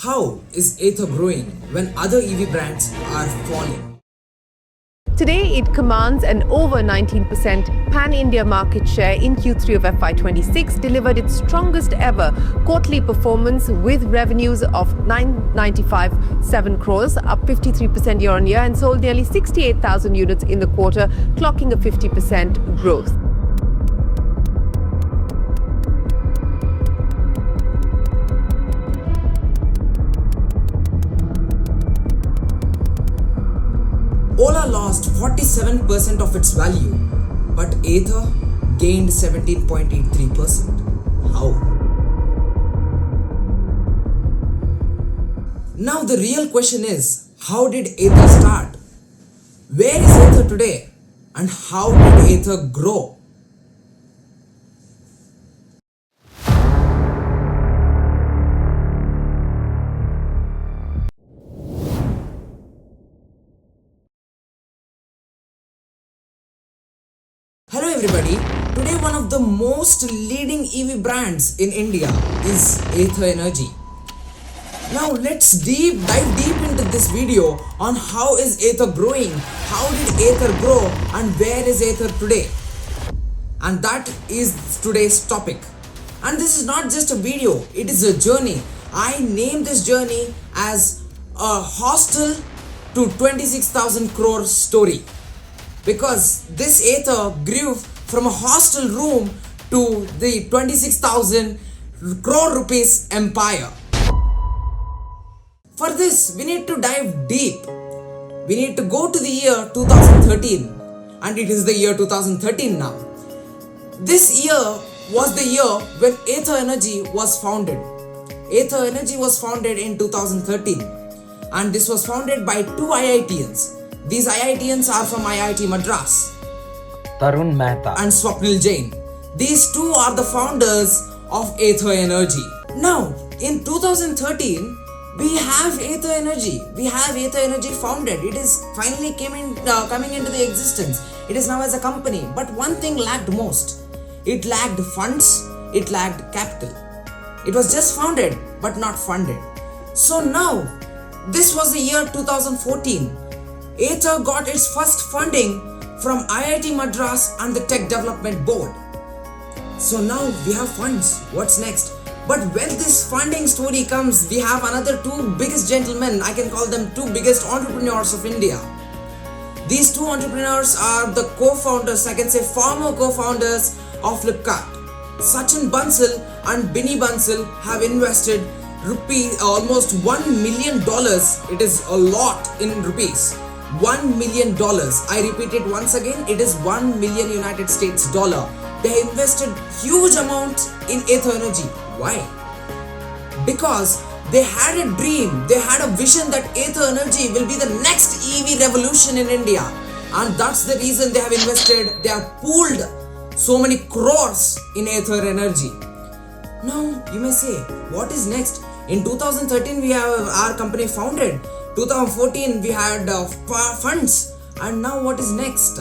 How is Ather growing when other EV brands are falling? Today, it commands an over 19% pan-India market share in Q3 of FY26, delivered its strongest ever quarterly performance with revenues of 995.7 crores, up 53% year-on-year, and sold nearly 68,000 units in the quarter, clocking a 50% growth. Ola lost 47% of its value, but Ather gained 17.83%. How? Now the real question is, how did Ather start? Where is Ather today? And how did Ather grow? Hello everybody, today one of the most leading EV brands in India is Ather Energy. Now let's dive deep into this video on how is Ather growing, how did Ather grow, and where is Ather today. And that is today's topic. And this is not just a video, it is a journey. I named this journey as a hostel to 26,000 crore story. Because this Ather grew from a hostel room to the 26,000 crore rupees empire. For this, we need to dive deep. We need to go to the year 2013, and it is the year 2013 now. This year was the year when Ather Energy was founded. Ather Energy was founded in 2013, and this was founded by two IITians. These IITians are from IIT Madras, Tarun Mehta and Swapnil Jain. These two are the founders of Ather Energy. Now, in 2013, we have Ather Energy. We have Ather Energy founded. It is finally coming into the existence. It is now as a company. But one thing lacked most. It lacked funds. It lacked capital. It was just founded, but not funded. So now, this was the year 2014. Ather got its first funding from IIT Madras and the Tech Development Board. So now we have funds. What's next? But when this funding story comes, we have another two biggest gentlemen. I can call them two biggest entrepreneurs of India. These two entrepreneurs are the co-founders, I can say former co-founders of Flipkart. Sachin Bansal and Binny Bansal have invested almost $1 million. It is a lot in rupees. $1 million. I repeat it once again, it is 1 million United States dollar. They invested huge amount in Ather Energy. Why? Because they had a dream, they had a vision that Ather Energy will be the next EV revolution in India. And that's the reason they have invested, they have pooled so many crores in Ather Energy. Now, you may say, what is next? In 2013, we have our company founded. 2014 we had funds, and now what is next?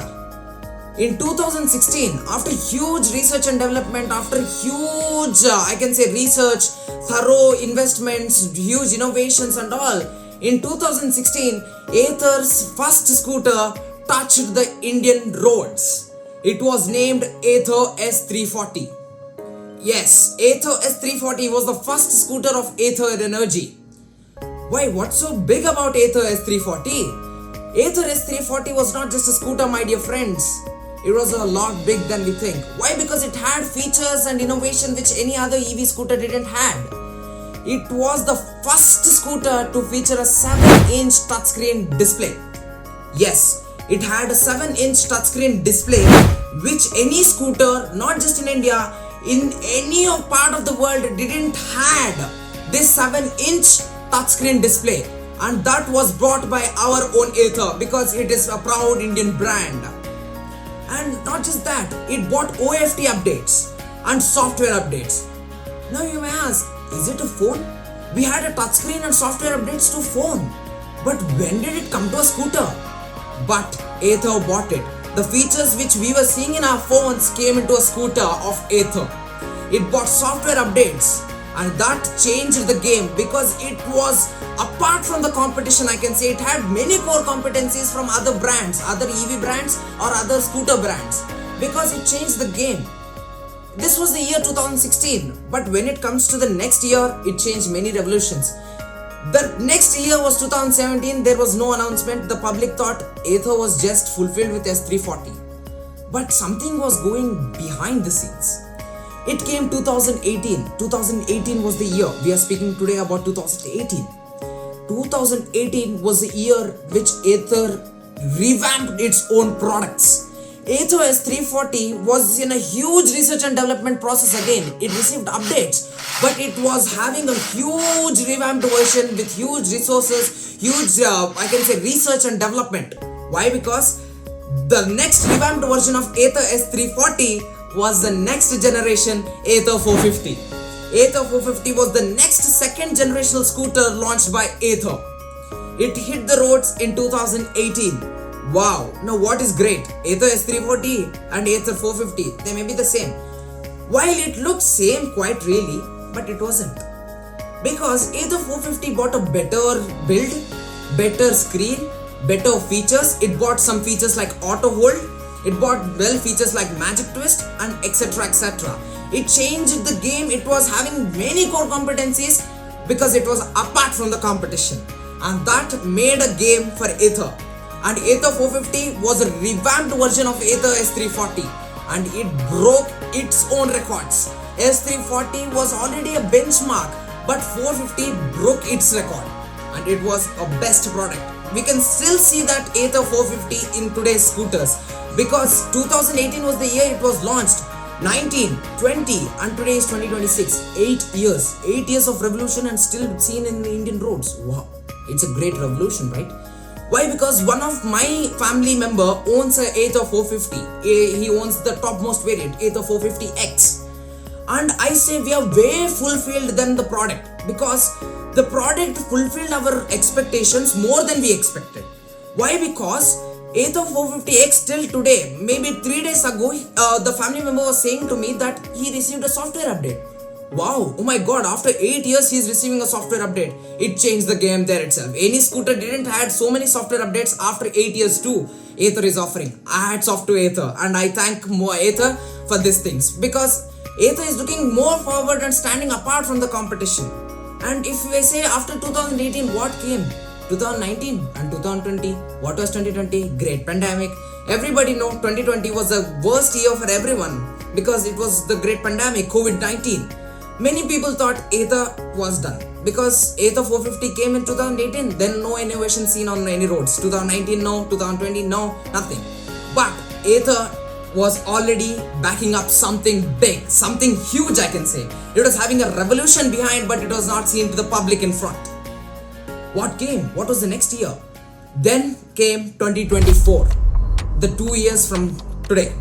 In 2016, after huge research and development, after huge I can say research, thorough investments, huge innovations and all, in 2016 Ather's first scooter touched the Indian roads. It was named Ather S340. Yes, Ather S340 was the first scooter of Ather Energy. Why, what's so big about Ather S340? Ather S340 was not just a scooter, my dear friends. It was a lot big than we think. Why? Because it had features and innovation which any other EV scooter didn't have. It was the first scooter to feature a 7-inch touchscreen display. Yes, it had a 7-inch touchscreen display which any scooter, not just in India, in any part of the world didn't had this 7-inch touchscreen display, and that was brought by our own Ather because it is a proud Indian brand. And not just that, it bought OFT updates and software updates. Now you may ask, is it a phone? We had a touchscreen and software updates to phone, but when did it come to a scooter? But Ather bought it. The features which we were seeing in our phones came into a scooter of Ather. It bought software updates and that changed the game because it was apart from the competition. I can say it had many core competencies from other brands, other EV brands or other scooter brands, because it changed the game. This was the year 2016, but when it comes to the next year, it changed many revolutions. The next year was 2017. There was no announcement. The public thought Ather was just fulfilled with S340, but something was going behind the scenes. It came 2018. 2018 was the year. We are speaking today about 2018. 2018 was the year which Ather revamped its own products. Ather S340 was in a huge research and development process again. It received updates, but it was having a huge revamped version with huge resources, huge, I can say, research and development. Why? Because the next revamped version of Ather S340 was the next generation Ather 450. Ather 450 was the next second generational scooter launched by Ather. It hit the roads in 2018. Wow, now what is great? Ather S340 and Ather 450, they may be the same. While it looks same quite really, but it wasn't. Because Ather 450 bought a better build, better screen, better features. It bought some features like auto hold. It bought features like magic twist and etc. etc. It changed the game. It was having many core competencies because it was apart from the competition. And that made a game for Ather. And Ather 450 was a revamped version of Ather S340 and it broke its own records. S340 was already a benchmark, but 450 broke its record and it was a best product. We can still see that Ather 450 in today's scooters because 2018 was the year it was launched. 19, 20 and today is 2026. 8 years. 8 years of revolution and still seen in the Indian roads. Wow, it's a great revolution, right? Why? Because one of my family member owns a Ather 450. He owns the topmost variant, Ather 450X. And I say we are way fulfilled than the product because the product fulfilled our expectations more than we expected. Why? Because Ather 450X till today, maybe 3 days ago, the family member was saying to me that he received a software update. Wow, oh my god, after 8 years he is receiving a software update. It changed the game there itself. Any scooter didn't had so many software updates after 8 years too. Ather is offering. Hats off to Ather and I thank Ather for these things because Ather is looking more forward and standing apart from the competition. And if we say after 2018 what came? 2019 and 2020. What was 2020? Great pandemic. Everybody know 2020 was the worst year for everyone because it was the great pandemic, COVID-19. Many people thought Ather was done because Ather 450 came in 2018, then no innovation seen on any roads. 2019 no, 2020 no, nothing. But Ather was already backing up something big, something huge I can say. It was having a revolution behind but it was not seen to the public in front. What came? What was the next year? Then came 2024, the 2 years from today.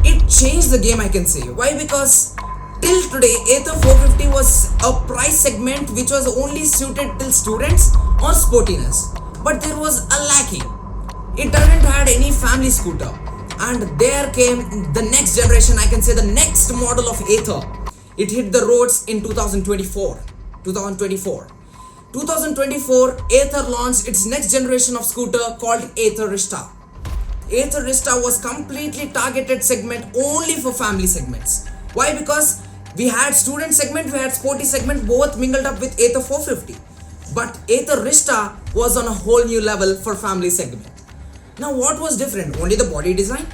It changed the game I can say. Why? Because till today, Ather 450 was a price segment which was only suited till students or sportiness. But there was a lacking. It didn't had any family scooter. And there came the next generation, I can say the next model of Ather. It hit the roads in 2024. 2024, Ather launched its next generation of scooter called Ather Rista. Ather Rista was completely targeted segment only for family segments. Why? Because we had student segment, we had sporty segment, both mingled up with Ather 450. But Ather Rista was on a whole new level for family segment. Now what was different? Only the body design?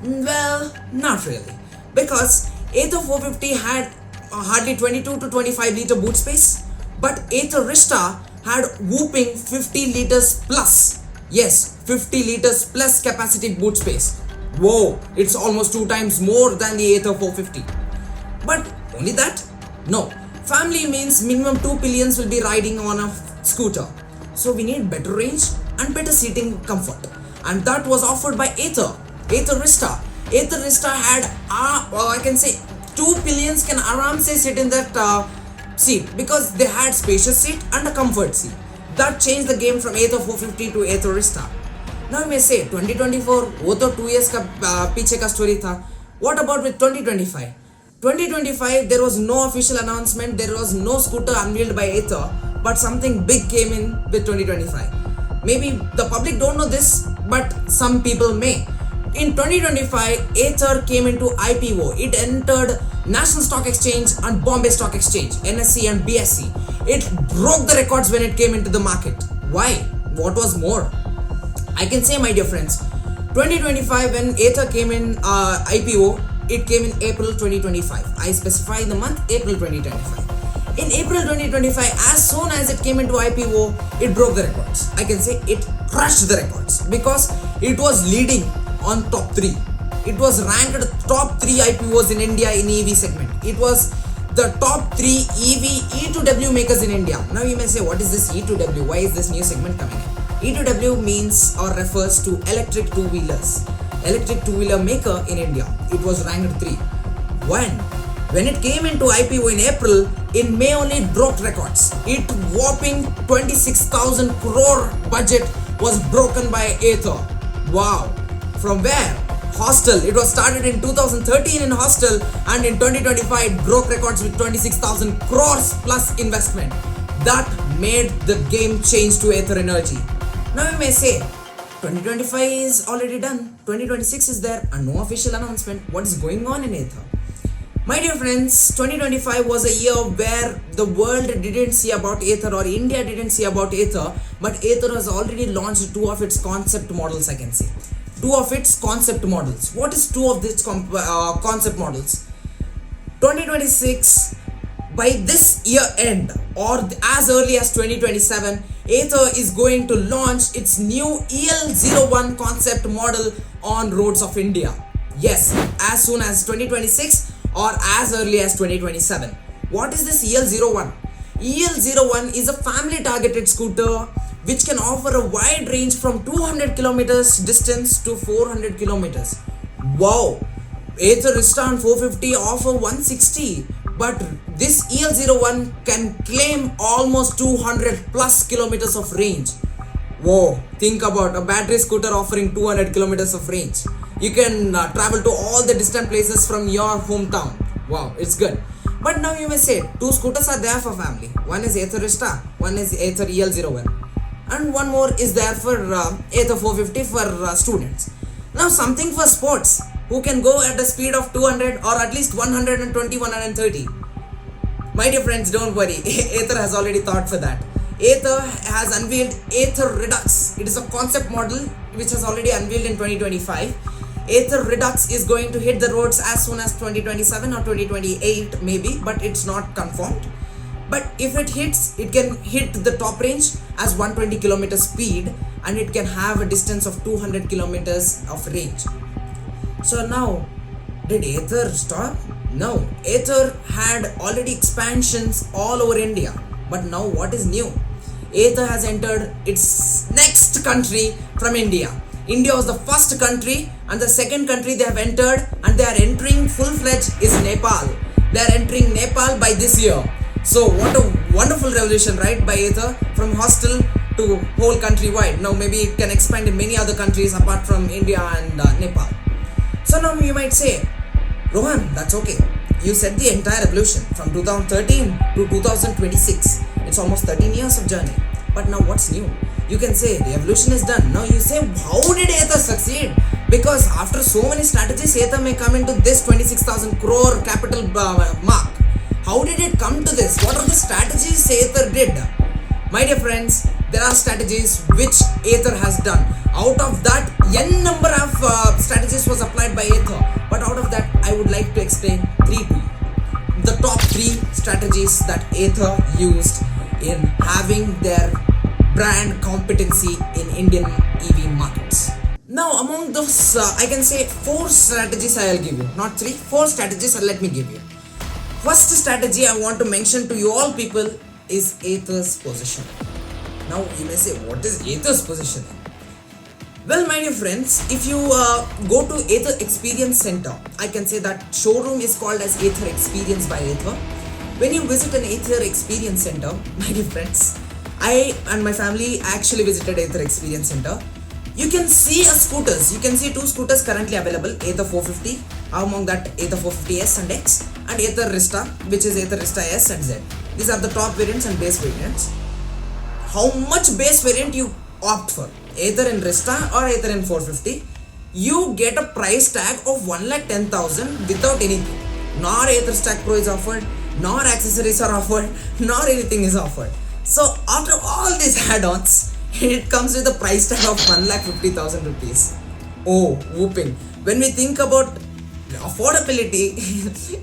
Well, not really. Because Ather 450 had hardly 22 to 25 liter boot space. But Ather Rista had whooping 50 liters plus. Yes, 50 liters plus capacity boot space. Whoa, it's almost 2 times more than the Ather 450. But only that? No. Family means minimum 2 pillions will be riding on a scooter. So we need better range and better seating comfort. And that was offered by Ather Rista. Ather Rista had, I can say, 2 pillions can aram se sit in that seat because they had spacious seat and a comfort seat. That changed the game from Ather 450 to Ather Rista. Now you may say 2024 वो तो 2 years का पीछे का story था. What about with 2025? 2025, there was no official announcement, there was no scooter unveiled by Ather, but something big came in with 2025. Maybe the public don't know this, but some people may. In 2025, Ather came into IPO. It entered National Stock Exchange and Bombay Stock Exchange, NSE and BSE. It broke the records when it came into the market. Why? What was more? I can say, my dear friends, 2025 when Ather came in IPO, it came in April 2025. I specify the month April 2025. In April 2025, as soon as it came into IPO, it broke the records. I can say it crushed the records because it was leading on top 3. It was ranked top 3 IPOs in India in EV segment. It was the top 3 EV E2W makers in India. Now you may say, what is this E2W? Why is this new segment coming in? E2W means or refers to electric two-wheelers. Electric two-wheeler maker in India. It was ranked 3. When it came into IPO in April, in May only it broke records. It whopping 26,000 crore budget was broken by Ather. Wow. From where? Hostel. It was started in 2013 in Hostel, and in 2025 it broke records with 26,000 crores plus investment. That made the game change to Ather Energy. Now you may say, 2025 is already done, 2026 is there and no official announcement. What is going on in Ather? My dear friends, 2025 was a year where the world didn't see about Ather or India didn't see about Ather, but Ather has already launched 2 of its concept models, I can say. 2 of its concept models. What is 2 of these concept models? 2026, by this year end or as early as 2027, Ather is going to launch its new EL01 concept model on roads of India. Yes, as soon as 2026 or as early as 2027. What is this EL01? EL01 is a family targeted scooter which can offer a wide range from 200 kilometers distance to 400 kilometers. Wow! Ather Arista and 450 offer 160, but this EL01 can claim almost 200 plus kilometers of range. Whoa, think about a battery scooter offering 200 kilometers of range. You can travel to all the distant places from your hometown. Wow, it's good. But now you may say, 2 scooters are there for family. One is Ather Arista, one is Ather EL01. And one more is there for Ather 450 for students. Now something for sports, who can go at a speed of 200 or at least 120, 130. My dear friends, don't worry, Ather has already thought for that. Ather has unveiled Ather Redux. It is a concept model which has already unveiled in 2025. Ather Redux is going to hit the roads as soon as 2027 or 2028 maybe, but it's not confirmed. But if it hits, it can hit the top range as 120 km speed, and it can have a distance of 200 kilometers of range. So now, did Ather stop? No, Ather had already expansions all over India. But now what is new? Ather has entered its next country from India. India was the first country, and the second country they have entered and they are entering full-fledged is Nepal. They are entering Nepal by this year. So what a wonderful revolution, right, by Ather, from hostel to whole country wide. Now maybe it can expand in many other countries apart from India and Nepal. So now you might say, Rohan, that's okay. You said the entire evolution from 2013 to 2026. It's almost 13 years of journey. But now what's new? You can say the evolution is done. Now you say, how did Ather succeed? Because after so many strategies, Ather may come into this 26,000 crore capital mark. How did it come to this? What are the strategies Ather did? My dear friends, there are strategies which Ather has done. Out of that, n number of strategies was applied by Ather. But out of that, I would like to explain 3 to you. The top 3 strategies that Ather used in having their brand competency in Indian EV markets. Now, among those, I can say 4 strategies I will give you. Not 3, 4 strategies let me give you. First strategy I want to mention to you all people is Ather's position. Now you may say, what is Ather's position? Well, my dear friends, if you go to Ather Experience Center, I can say that showroom is called as Ather Experience by Ather. When you visit an Ather Experience Center, my dear friends, I and my family actually visited Ather Experience Center. You can see scooters. You can see two scooters currently available. Ather 450, among that Ather 450S and X, and Ather Rista, which is Ather Rista S and Z. These are the top variants and base variants. How much base variant you opt for, either in Rista or either in 450, you get a price tag of 1,10,000 without anything. Nor Ather Stack Pro is offered, nor accessories are offered, nor anything is offered. So after all these add-ons, it comes with a price tag of 1,50,000 rupees. Oh, whooping. When we think about affordability,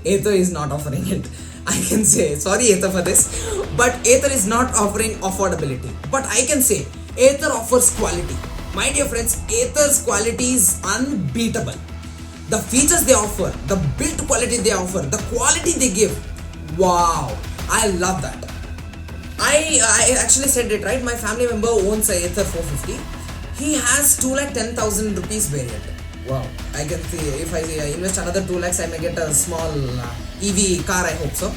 Ather is not offering it. I can say, sorry Ather for this, but Ather is not offering affordability. But I can say, Ather offers quality. My dear friends, Ather's quality is unbeatable. The features they offer, the build quality they offer, the quality they give, wow, I love that. I actually said it right. My family member owns a Ather 450. He has 2,10,000 rupees variant. Wow, I can see if I invest another 2 lakhs, I may get a small EV car. I hope so.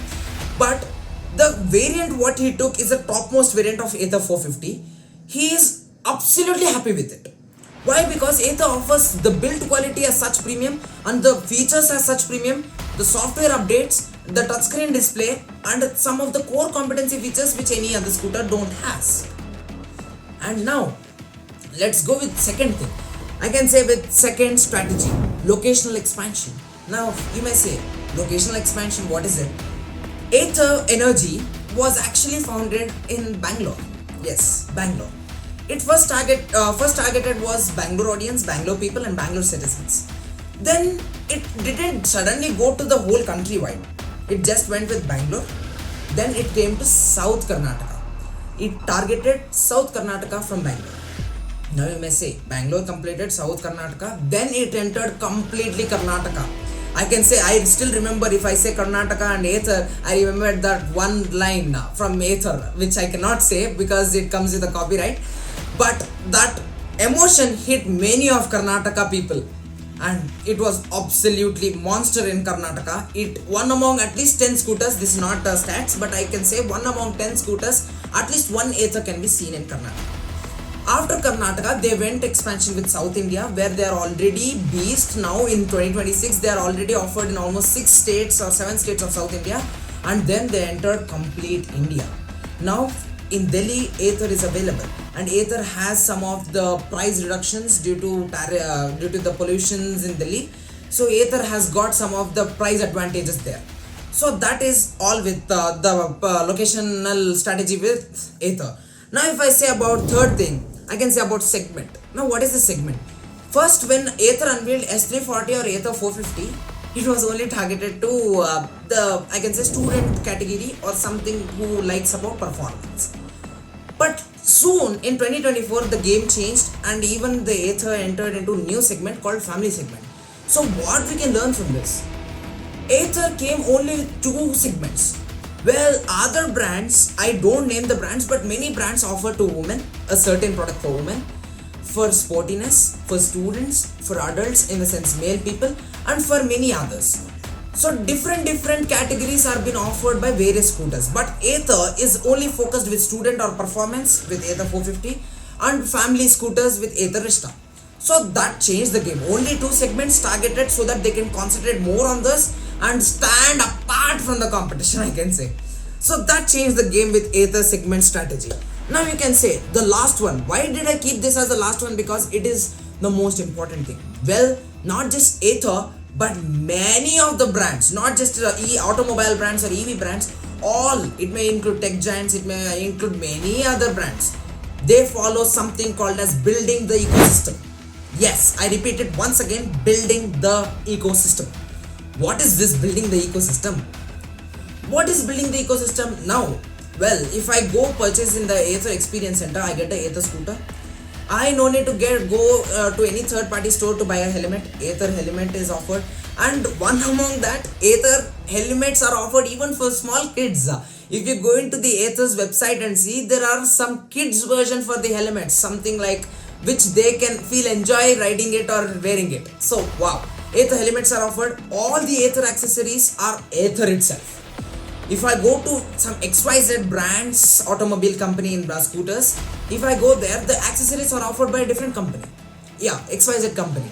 But the variant what he took is the topmost variant of Ather 450. He is absolutely happy with it. Why? Because Ather offers the build quality as such premium and the features as such premium, the software updates, the touchscreen display, and some of the core competency features which any other scooter don't has. And now, let's go with second thing. I can say with second strategy, locational expansion. Now, you may say, locational expansion, what is it? Ather Energy was actually founded in Bangalore. Yes, Bangalore. It first targeted was Bangalore audience, Bangalore people and Bangalore citizens. Then it didn't suddenly go to the whole countrywide. It just went with Bangalore. Then it came to South Karnataka. It targeted South Karnataka from Bangalore. Now you may say, Bangalore completed South Karnataka, then it entered completely Karnataka. I can say, I still remember if I say Karnataka and Ather, I remember that one line from Ather, which I cannot say because it comes with a copyright. But that emotion hit many of Karnataka people. And it was absolutely monster in Karnataka. It won among at least 10 scooters. This is not stats, but I can say one among 10 scooters, at least one Ather can be seen in Karnataka. After Karnataka, they went expansion with South India, where they are already beast. Now in 2026, they are already offered in almost 6 states or 7 states of South India. And then they entered complete India. Now in Delhi, Ather is available, and Ather has some of the price reductions due to the pollutions in Delhi. So Ather has got some of the price advantages there. So that is all with the locational strategy with Ather. Now if I say about third thing, I can say about segment. Now what is the segment? First, when Ather unveiled S340 or Ather 450, it was only targeted to the, I can say, student category or something who likes about performance. But soon in 2024, the game changed and even the Ather entered into a new segment called family segment. So what we can learn from this? Ather came only with 2 segments. Well, other brands, I don't name the brands, but many brands offer to women a certain product for women, for sportiness, for students, for adults in the sense male people, and for many others. So different categories are being offered by various scooters, but Ather is only focused with student or performance with Ather 450 and family scooters with Ather Rista. So that changed the game. Only 2 segments targeted so that they can concentrate more on this and stand apart from the competition, I can say. So that changed the game with Ather segment strategy. Now you can say the last one. Why did I keep this as the last one? Because it is the most important thing. Well, not just Ather, but many of the brands, not just automobile brands or EV brands, all, it may include tech giants, it may include many other brands. They follow something called as building the ecosystem. Yes, I repeat it once again, building the ecosystem. What is this building the ecosystem? What is building the ecosystem now? Well, if I go purchase in the Ather Experience Center, I get a Ather scooter. I no need to go to any third party store to buy a helmet. Ather helmet is offered, and one among that, Ather helmets are offered even for small kids. If you go into the Ather's website and see, there are some kids version for the helmets, something like which they can feel enjoy riding it or wearing it. So wow, Ather helmets are offered. All the Ather accessories are Ather itself. If I go to some XYZ brands, automobile company in scooters, if I go there, the accessories are offered by a different company. Yeah, XYZ company.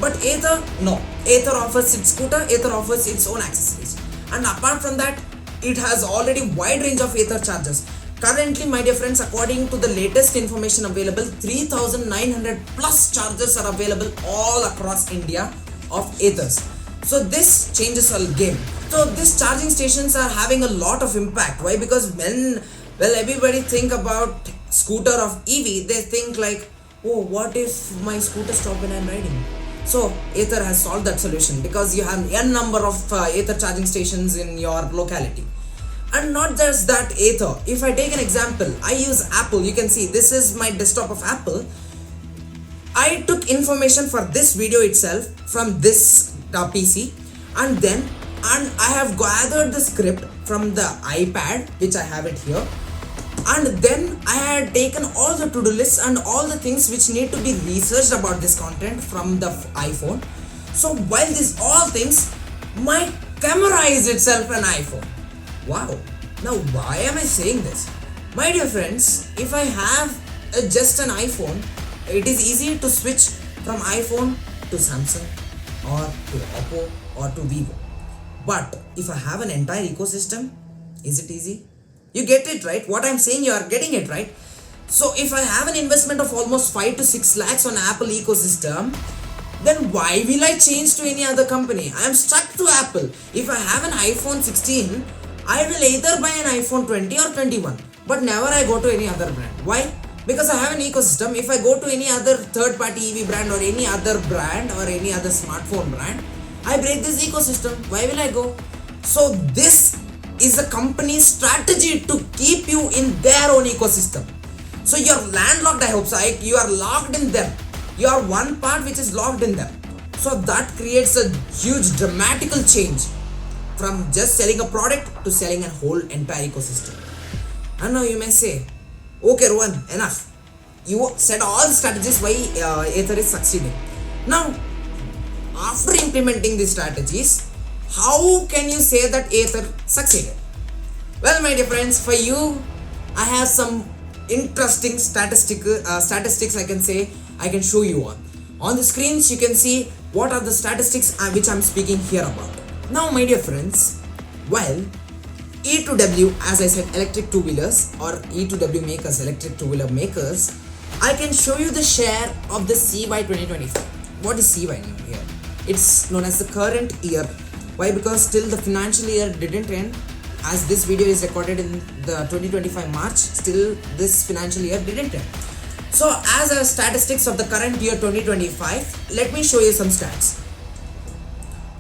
But Ather, no. Ather offers its scooter, Ather offers its own accessories. And apart from that, it has already wide range of Ather chargers. Currently, my dear friends, according to the latest information available, 3,900 plus chargers are available all across India of Athers. So this changes our game. So these charging stations are having a lot of impact. Why? Because when everybody think about scooter of EV, they think like, oh, what if my scooter stop when I'm riding? So Ather has solved that solution because you have n number of Ather charging stations in your locality. And not just that, Ather. If I take an example, I use Apple. You can see this is my desktop of Apple. I took information for this video itself from this PC, and I have gathered the script from the iPad, which I have it here, and then I had taken all the to-do lists and all the things which need to be researched about this content from the iPhone. So while these all things, my camera is itself an iPhone. Wow. Now why am I saying this? My dear friends, if I have just an iPhone, it is easy to switch from iPhone to Samsung or to Oppo or to Vivo. But if I have an entire ecosystem, is it easy? You get it, right? What I'm saying, you are getting it, right? So if I have an investment of almost 5 to 6 lakhs on Apple ecosystem, then why will I change to any other company? I am stuck to Apple. If I have an iPhone 16, I will either buy an iPhone 20 or 21, but never I go to any other brand. Why? Because I have an ecosystem. If I go to any other third party EV brand or any other brand or any other smartphone brand, I break this ecosystem. Why will I go? So this is a company's strategy to keep you in their own ecosystem. So you're landlocked, I hope so. You are locked in them. You are one part which is locked in them. So that creates a huge dramatical change from just selling a product to selling a whole entire ecosystem. And now you may say, okay Rohan, enough. You said all the strategies why Ather is succeeding. Now, after implementing these strategies, how can you say that Ather succeeded? Well, my dear friends, for you, I have some interesting statistics I can show you on. On the screens, you can see what are the statistics which I'm speaking here about. Now, my dear friends, well, E2W, as I said, electric two-wheelers or E2W makers, electric two-wheeler makers, I can show you the share of the CY 2025. What is CY here? It's known as the current year. Why? Because still the financial year didn't end. As this video is recorded in the 2025 March, still this financial year didn't end. So as a statistics of the current year 2025, let me show you some stats.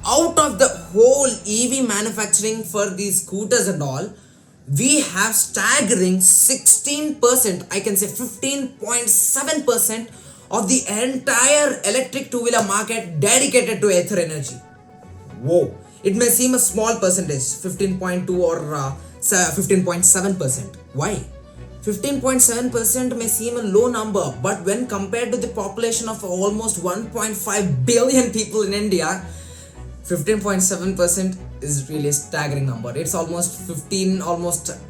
Out of the whole EV manufacturing for these scooters and all, we have staggering 16%, I can say 15.7% of the entire electric two-wheeler market dedicated to Ather Energy. Whoa, it may seem a small percentage, 15.2 or 15.7%. Why? 15.7% may seem a low number, but when compared to the population of almost 1.5 billion people in India, 15.7% is really a staggering number. It's almost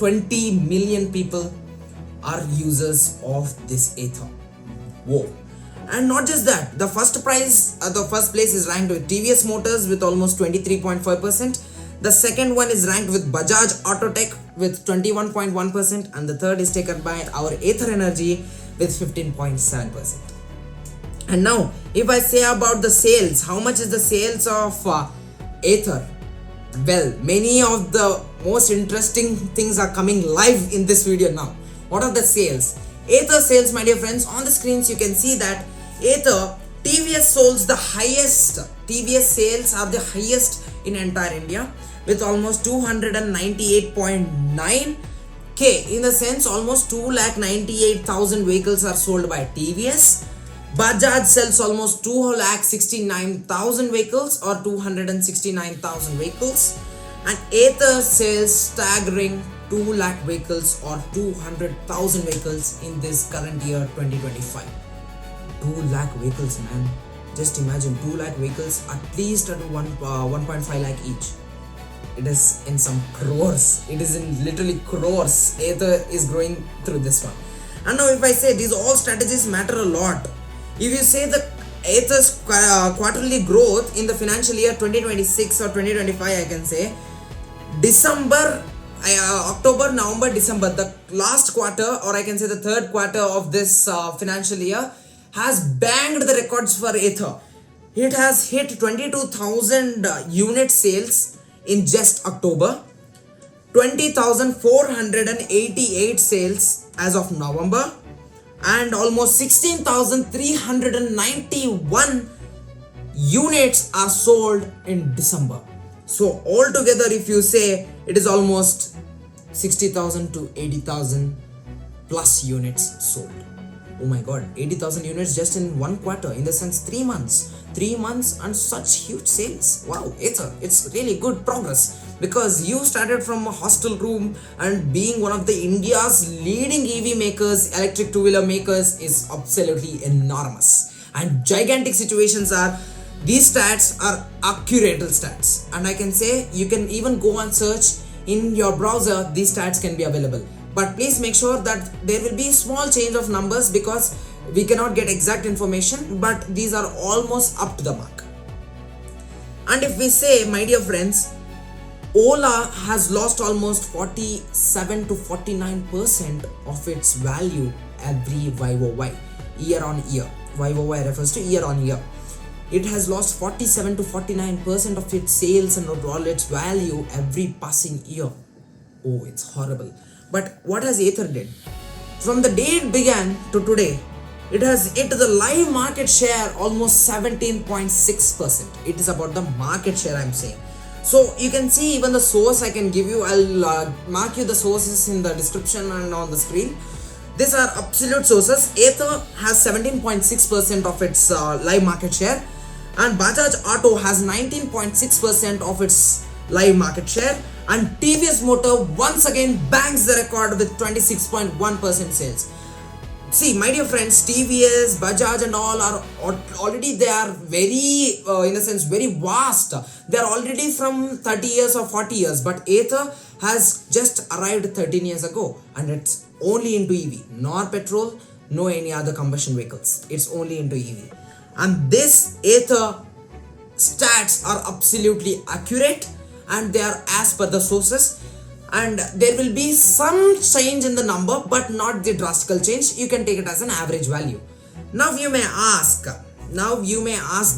20 million people are users of this Ather. Whoa. And not just that, the first place is ranked with TVS Motors with almost 23.5%. The second one is ranked with Bajaj Autotech with 21.1%, and the third is taken by our Ather Energy with 15.7%. And now, if I say about the sales, how much is the sales of Ather? Well, many of the most interesting things are coming live in this video now. What are the sales? Ather sales, my dear friends, on the screens you can see that Ather, TVS sales are the highest in entire India with almost 298.9k. In the sense, almost 2,98,000 vehicles are sold by TVS. Bajaj sells almost 2,69,000 vehicles or 269,000 vehicles, and Ather sells staggering 2 lakh vehicles or 200,000 vehicles in this current year 2025. 2 lakh vehicles, man. Just imagine 2 lakh vehicles at least at 1.5 lakh each. It is in some crores. It is in literally crores. Ather is growing through this one. And now if I say these all strategies matter a lot. If you say the Ather's quarterly growth in the financial year 2026 or 2025, I can say, October, November, December, the last quarter, or I can say the third quarter of this financial year, has banged the records for Ather. It has hit 22,000 unit sales in just October, 20,488 sales as of November, and almost 16,391 units are sold in December. So altogether, if you say, it is almost 60,000 to 80,000 plus units sold. Oh my god, 80,000 units just in one quarter, in the sense 3 months. 3 months and such huge sales. Wow, it's really good progress, because you started from a hostel room, and being one of the India's leading EV makers, electric two-wheeler makers, is absolutely enormous. And gigantic situations are, these stats are accurate stats, and I can say you can even go and search in your browser, these stats can be available. But please make sure that there will be small change of numbers, because we cannot get exact information, but these are almost up to the mark. And if we say, my dear friends, Ola has lost almost 47 to 49% of its value every YOY, year on year. YOY refers to year on year. It has lost 47 to 49% of its sales and all its value every passing year. Oh, it's horrible. But what has Ather did? From the day it began to today, it has hit the live market share almost 17.6%. It is about the market share I'm saying. So you can see even the source I can give you. I'll mark you the sources in the description and on the screen. These are absolute sources. Ather has 17.6% of its live market share, and Bajaj Auto has 19.6% of its live market share, and TVS Motor once again bangs the record with 26.1% sales. See, my dear friends, TVS, Bajaj and all are already, they are very, in a sense, very vast. They are already from 30 years or 40 years, but Ather has just arrived 13 years ago, and it's only into EV, nor petrol, no any other combustion vehicles. It's only into EV. And this Ather stats are absolutely accurate, and they are as per the sources, and there will be some change in the number, but not the drastical change. You can take it as an average value. Now you may ask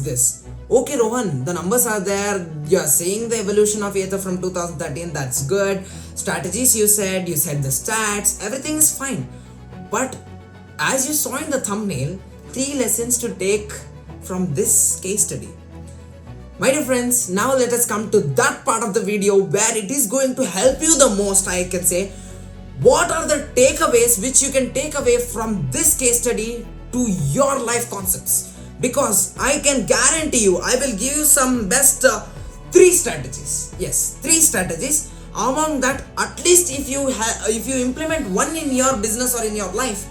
this, okay Rohan, the numbers are there, you are saying the evolution of Ather from 2013, that's good, strategies you said the stats, everything is fine, but as you saw in the thumbnail, 3 lessons to take from this case study. My dear friends, now let us come to that part of the video where it is going to help you the most, I can say. What are the takeaways which you can take away from this case study to your life concepts? Because I can guarantee you, I will give you some best 3 strategies. Yes, 3 strategies. Among that, at least if you implement one in your business or in your life,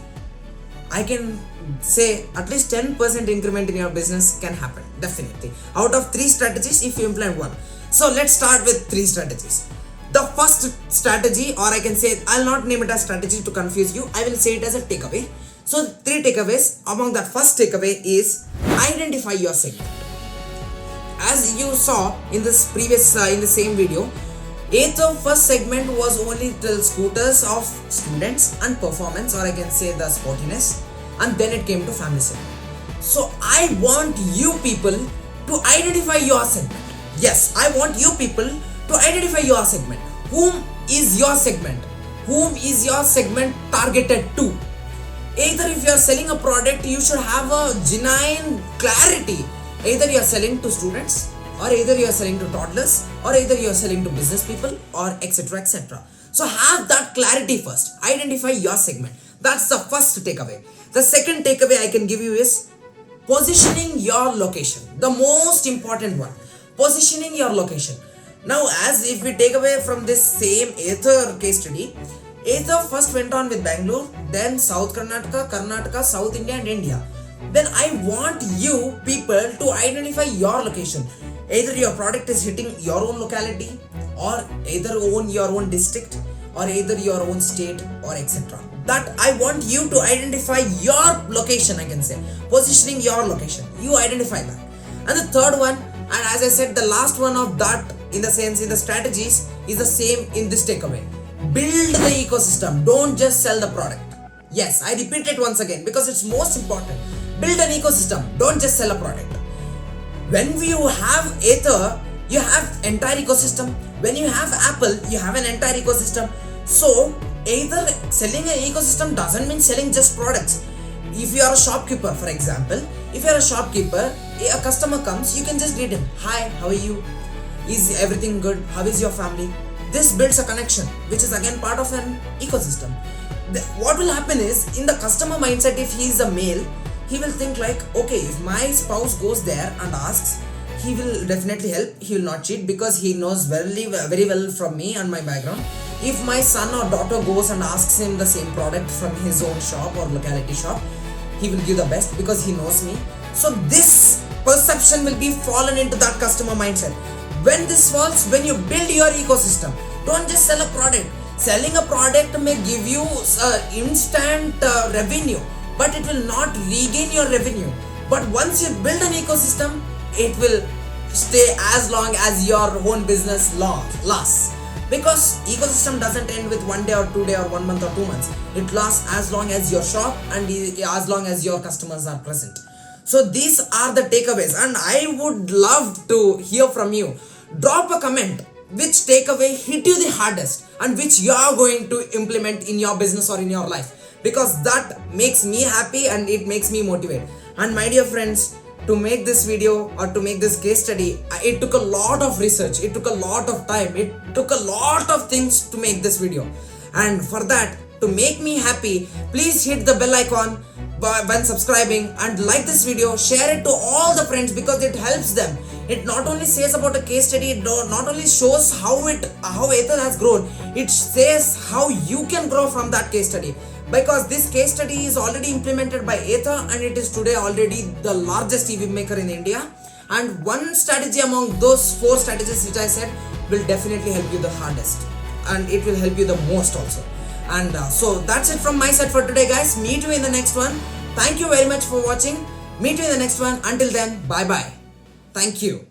I can say at least 10% increment in your business can happen, definitely. Out of 3 strategies, if you implement one. So let's start with 3 strategies. The first strategy, or I can say, I'll not name it as strategy to confuse you, I will say it as a takeaway. So 3 takeaways. Among that first takeaway is identify your segment. As you saw in this previous, in the same video, Ather first segment was only till scooters of students and performance, or I can say the sportiness, and then it came to family segment. So I want you people to identify your segment. Yes, I want you people to identify your segment. Whom is your segment? Whom is your segment targeted to? Either if you are selling a product, you should have a genuine clarity. Either you are selling to students, or either you are selling to toddlers, or either you are selling to business people, or etc. etc. So have that clarity first. Identify your segment. That's the first takeaway. The second takeaway I can give you is positioning your location. The most important one. Positioning your location. Now, as if we take away from this same Ather case study, Ather first went on with Bangalore, then South Karnataka, South India and India. Then I want you people to identify your location. Either your product is hitting your own locality, or either own your own district, or either your own state, or etc. That I want you to identify your location, I can say. Positioning your location. You identify that. And the third one, and as I said, the last one of that in the strategies is the same in this takeaway. Build the ecosystem. Don't just sell the product. Yes, I repeat it once again because it's most important. Build an ecosystem. Don't just sell a product. When you have Ather, you have entire ecosystem. When you have Apple, you have an entire ecosystem. So either selling an ecosystem doesn't mean selling just products. If you are a shopkeeper, for example, if you are a shopkeeper, a customer comes, you can just greet him. Hi, how are you? Is everything good? How is your family? This builds a connection, which is again part of an ecosystem. What will happen is, in the customer mindset, if he is a male, he will think like, okay, if my spouse goes there and asks, he will definitely help. He will not cheat because he knows very well from me and my background. If my son or daughter goes and asks him the same product from his own shop or locality shop, he will give the best because he knows me. So this perception will be fallen into that customer mindset. When this falls, when you build your ecosystem, don't just sell a product. Selling a product may give you instant revenue, but it will not regain your revenue. But once you build an ecosystem, it will stay as long as your own business lasts. Because ecosystem doesn't end with 1 day or 2 days or 1 month or 2 months. It lasts as long as your shop and as long as your customers are present. So these are the takeaways, and I would love to hear from you. Drop a comment which takeaway hit you the hardest and which you are going to implement in your business or in your life, because that makes me happy and it makes me motivated. And my dear friends, to make this video or to make this case study, it took a lot of research, it took a lot of time, it took a lot of things to make this video. And for that, to make me happy, please hit the bell icon when subscribing and like this video, share it to all the friends because it helps them. It not only says about a case study, it not only shows how Ather has grown, it says how you can grow from that case study. Because this case study is already implemented by Ather and it is today already the largest EV maker in India. And one strategy among those 4 strategies which I said will definitely help you the hardest, and it will help you the most also. And so that's it from my side for today, guys. Meet you in the next one. Thank you very much for watching. Meet you in the next one. Until then, bye bye. Thank you.